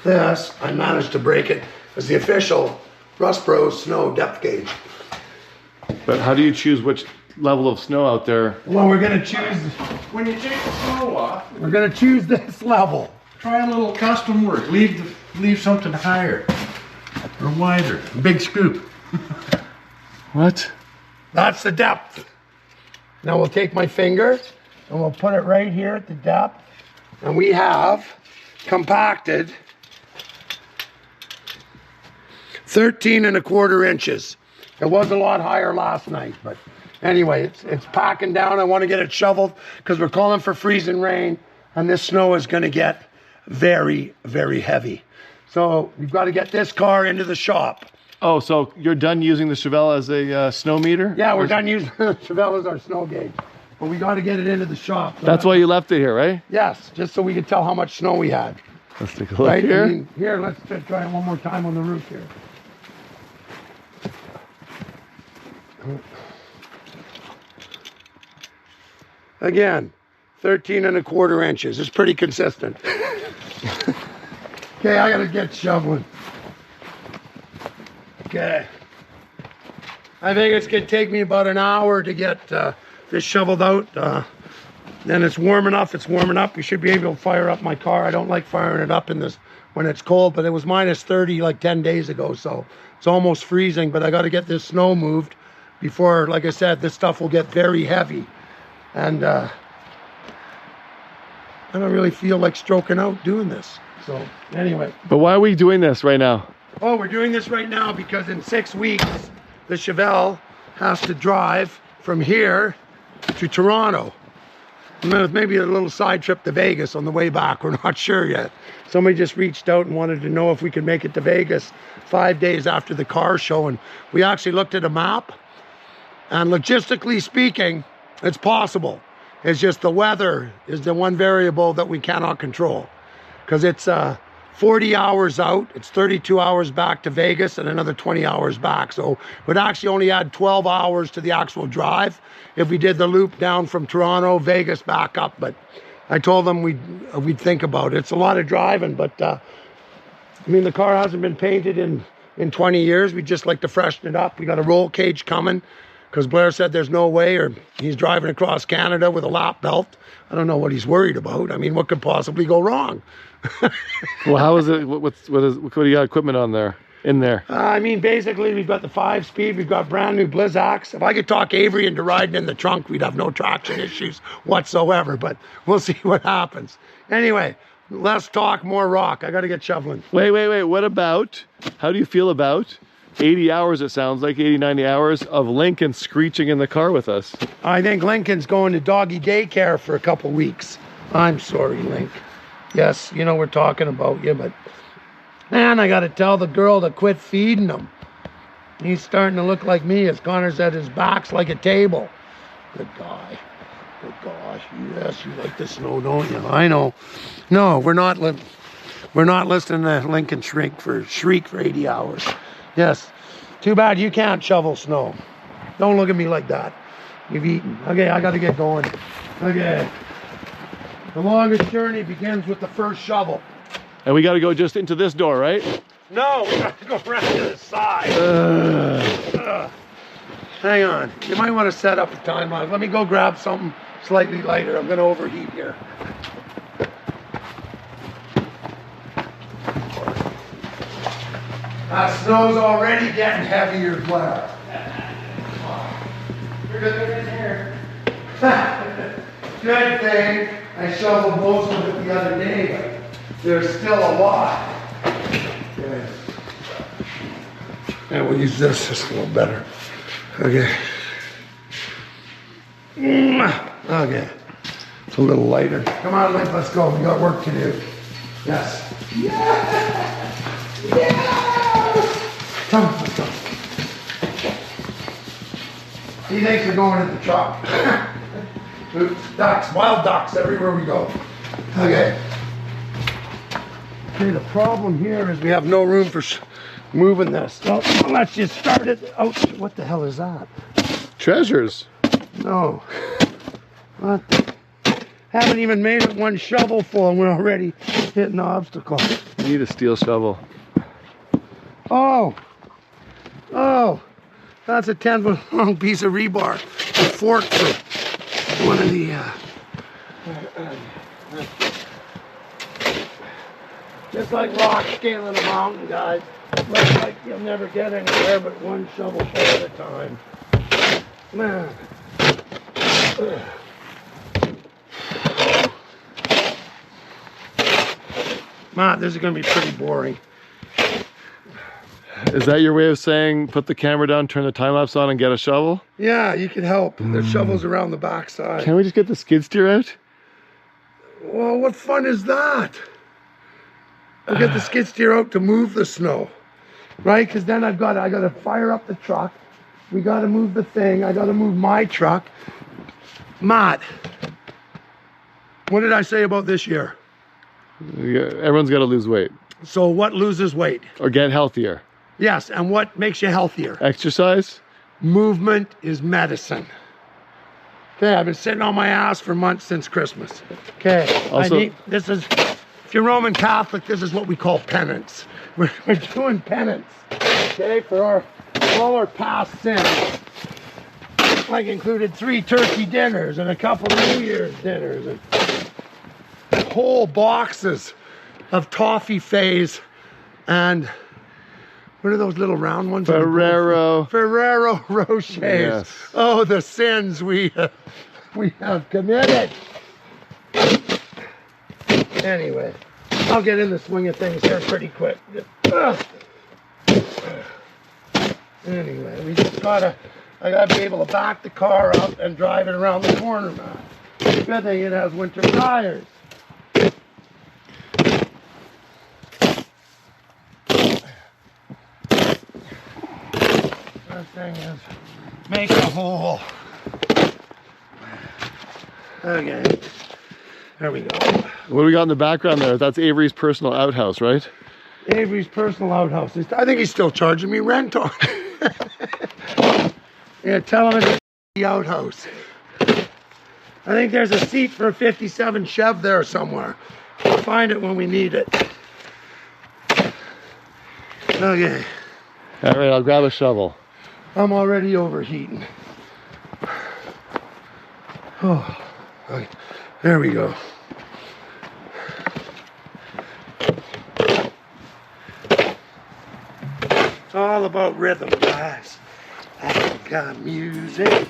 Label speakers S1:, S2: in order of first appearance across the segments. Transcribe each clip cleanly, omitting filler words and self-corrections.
S1: this, I managed to break it as the official Rust Bros snow depth gauge.
S2: But how do you choose which level of snow out there?
S1: Well, we're gonna choose,
S3: When you take the snow off,
S1: we're gonna choose this level.
S3: try a little custom work. Leave something higher or wider. Big scoop.
S2: What?
S1: That's the depth. Now we'll take my finger and we'll put it right here at the depth. And we have compacted 13¼ inches. It was a lot higher last night, but anyway, it's packing down. I want to get it shoveled because we're calling for freezing rain, and this snow is going to get very, very heavy. So we've got to get this car into the shop.
S2: Oh, so you're done using the Chevelle as a snow meter?
S1: Yeah, we're done using the Chevelle as our snow gauge, but we got to get it into the shop. So
S2: That's why you left it here, right?
S1: yes, just so we could tell how much snow we had.
S2: Let's take a look
S1: Right
S2: here.
S1: I mean, here, let's try it one more time on the roof here. Again, 13¼ inches. It's pretty consistent. Okay, I gotta get shoveling. Okay. I think it's gonna take me about an hour to get this shoveled out. Then it's warm enough, it's warming up. We should be able to fire up my car. I don't like firing it up in this when it's cold, but it was -30 like 10 days ago, so it's almost freezing, but I gotta get this snow moved before, like I said, this stuff will get very heavy. And I don't really feel like stroking out doing this. So anyway.
S2: But why are we doing this right now?
S1: Oh, we're doing this right now because in 6 weeks, the Chevelle has to drive from here to Toronto. And then maybe a little side trip to Vegas on the way back. We're not sure yet. Somebody just reached out and wanted to know if we could make it to Vegas 5 days after the car show. And we actually looked at a map. And logistically speaking, it's possible. It's just the weather is the one variable that we cannot control. Because it's 40 hours out, it's 32 hours back to Vegas and another 20 hours back. So we'd actually only add 12 hours to the actual drive if we did the loop down from Toronto, Vegas, back up. But I told them we'd think about it. It's a lot of driving, but I mean, the car hasn't been painted in 20 years. We just like to freshen it up. We got a roll cage coming because Blair said there's no way, or he's driving across Canada with a lap belt. I don't know what he's worried about. I mean, what could possibly go wrong?
S2: Well, how is it? What do you got equipment on there? In there?
S1: I mean, basically, we've got the 5-speed. We've got brand new Blizzaks. If I could talk Avery into riding in the trunk, we'd have no traction issues whatsoever. But we'll see what happens. Anyway, less talk, more rock. I got to get shoveling.
S2: Wait. What about? How do you feel about 80 hours? It sounds like 80, 90 hours of Lincoln screeching in the car with us.
S1: I think Lincoln's going to doggy daycare for a couple weeks. I'm sorry, Link. Yes, you know we're talking about you, but man, I got to tell the girl to quit feeding him. He's starting to look like me. As Connor said, his back's like a table. Good guy. Good gosh. Yes, you like the snow, don't you? I know. No, we're not listening to Lincoln shriek for 80 hours. Yes. Too bad you can't shovel snow. Don't look at me like that. You've eaten. Okay, I got to get going. Okay. The longest journey begins with the first shovel.
S2: And we got to go just into this door, right?
S1: No, we got to go around to the side. Hang on. You might want to set up a timeline. Let me go grab something slightly lighter. I'm going to overheat here. That snow's already getting heavier, Blair. You're good in here. Good thing I shoveled most of it the other day, but there's still a lot. Okay. And we'll use this just a little better. Okay. Okay. It's a little lighter. Come on, Link, let's go. We got work to do. Yes. Yes! Yes! Come on, let's go. He thinks we're going at the truck. Oops, ducks, wild ducks everywhere we go. Okay. Okay, the problem here is we have no room for moving this. Well, let's just start it out. What the hell is that?
S2: Treasures.
S1: No. What? Haven't even made it one shovel full and we're already hitting the obstacle.
S2: You need a steel shovel.
S1: Oh, that's a 10-foot long piece of rebar. A fork for one of the, just like rock scaling a mountain, guys. Looks like you'll never get anywhere but one shovelful at a time. Man. Man, this is going to be pretty boring.
S2: Is that your way of saying put the camera down, turn the time lapse on, and get a shovel?
S1: Yeah, you can help. There's shovels around the backside.
S2: Can't we just get the skid steer out?
S1: Well, what fun is that? We'll get the skid steer out to move the snow, right? Because then I got to fire up the truck. We got to move the thing. I got to move my truck. Matt, what did I say about this year?
S2: Yeah, everyone's got to lose weight.
S1: So what loses weight?
S2: Or get healthier.
S1: Yes, and what makes you healthier?
S2: Exercise?
S1: Movement is medicine. Okay, I've been sitting on my ass for months since Christmas. Okay,
S2: Also,
S1: this is, if you're Roman Catholic, this is what we call penance. We're doing penance, okay, for all our past sins. Like included 3 turkey dinners and a couple of New Year's dinners and whole boxes of toffee phase and what are those little round ones?
S2: Ferrero
S1: Rochers.
S2: Yes.
S1: Oh, the sins we have committed. Anyway, I'll get in the swing of things here pretty quick. Anyway, I gotta be able to back the car up and drive it around the corner, man. Good thing it has winter tires. Thing is make a hole. Okay, there we go.
S2: what do we got in the background there? That's Avery's personal outhouse, right?
S1: Avery's personal outhouse. I think he's still charging me rent on it. Yeah, tell him it's the outhouse. I think there's a seat for a 57 Chev there somewhere. We'll find it when we need it. Okay.
S2: All right, I'll grab a shovel.
S1: I'm already overheating. Oh, okay. There we go. It's all about rhythm, guys. I got music.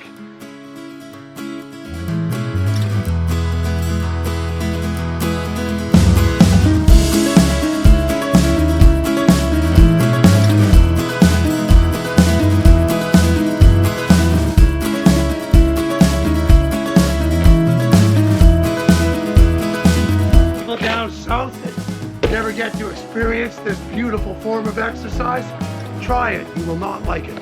S1: Never get to experience this beautiful form of exercise, try it. You will not like it.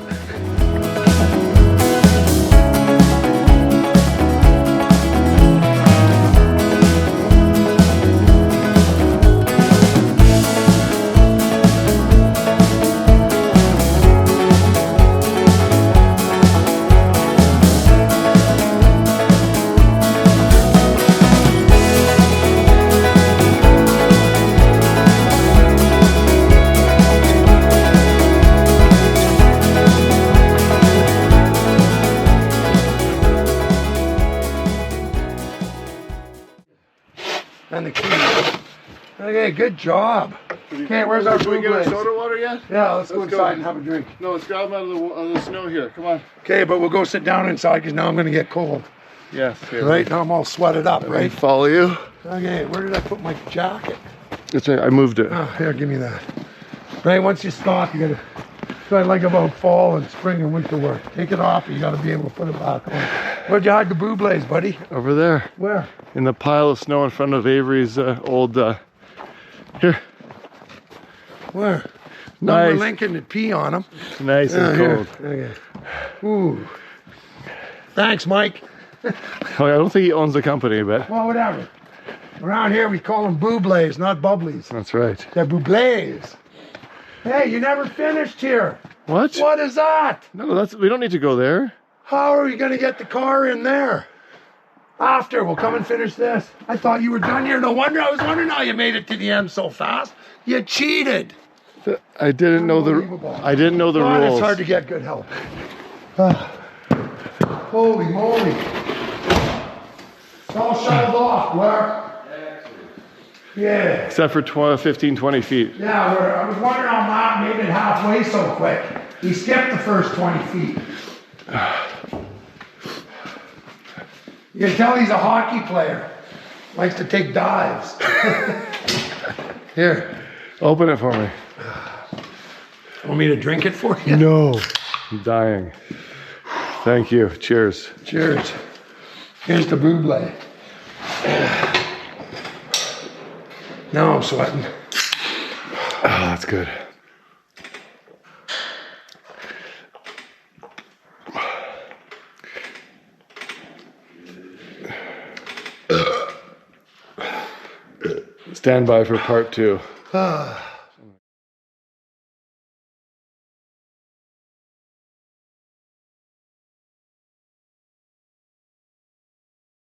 S1: And the key. Okay, good job. Okay, where's our
S2: Did we get our
S1: blades?
S2: soda water yet?
S1: Yeah, let's go
S2: Let's go.
S1: inside and have a drink.
S2: No, let's grab them out of the snow here. Come on.
S1: Okay, but we'll go sit down inside because now I'm going to get cold.
S2: Yes. Here.
S1: Right now I'm all sweated up,
S2: Let me
S1: right?
S2: follow you.
S1: Okay, where did I put my jacket?
S2: It's right. I moved it.
S1: Oh, here, give me that. Right, once you stop, you gotta, so I like about fall and spring and winter work. Take it off, you gotta be able to put it back on. Where'd you hide the boobles, buddy?
S2: Over there.
S1: Where?
S2: In the pile of snow in front of Avery's old. Here.
S1: Where? Number
S2: Nice.
S1: Lincoln and pee on them.
S2: It's nice and
S1: Here.
S2: cold.
S1: Okay. Ooh. Thanks, Mike.
S2: Oh, I don't think he owns the company, but
S1: Well, whatever. Around here we call them boobles, not bubblies.
S2: that's right.
S1: They're boobles. Hey, you never finished here.
S2: What?
S1: What is that?
S2: No, we don't need to go there.
S1: How are we gonna get the car in there? After, we'll come and finish this. I thought you were done here. No wonder, I was wondering how you made it to the end so fast. You cheated.
S2: I didn't know the
S1: God,
S2: rules.
S1: it's hard to get good help. Holy moly. It's all shoveled off, Blair. Yeah.
S2: Except for 15, 20 feet.
S1: Yeah, I was wondering how Matt made it halfway so quick. He skipped the first 20 feet. You can tell he's a hockey player. Likes to take dives. Here.
S2: Open it for me.
S1: Want me to drink it for you?
S2: No. I'm dying. Thank you. Cheers.
S1: Cheers. Here's the buble. Now I'm sweating.
S2: Oh, that's good. Stand by for part 2.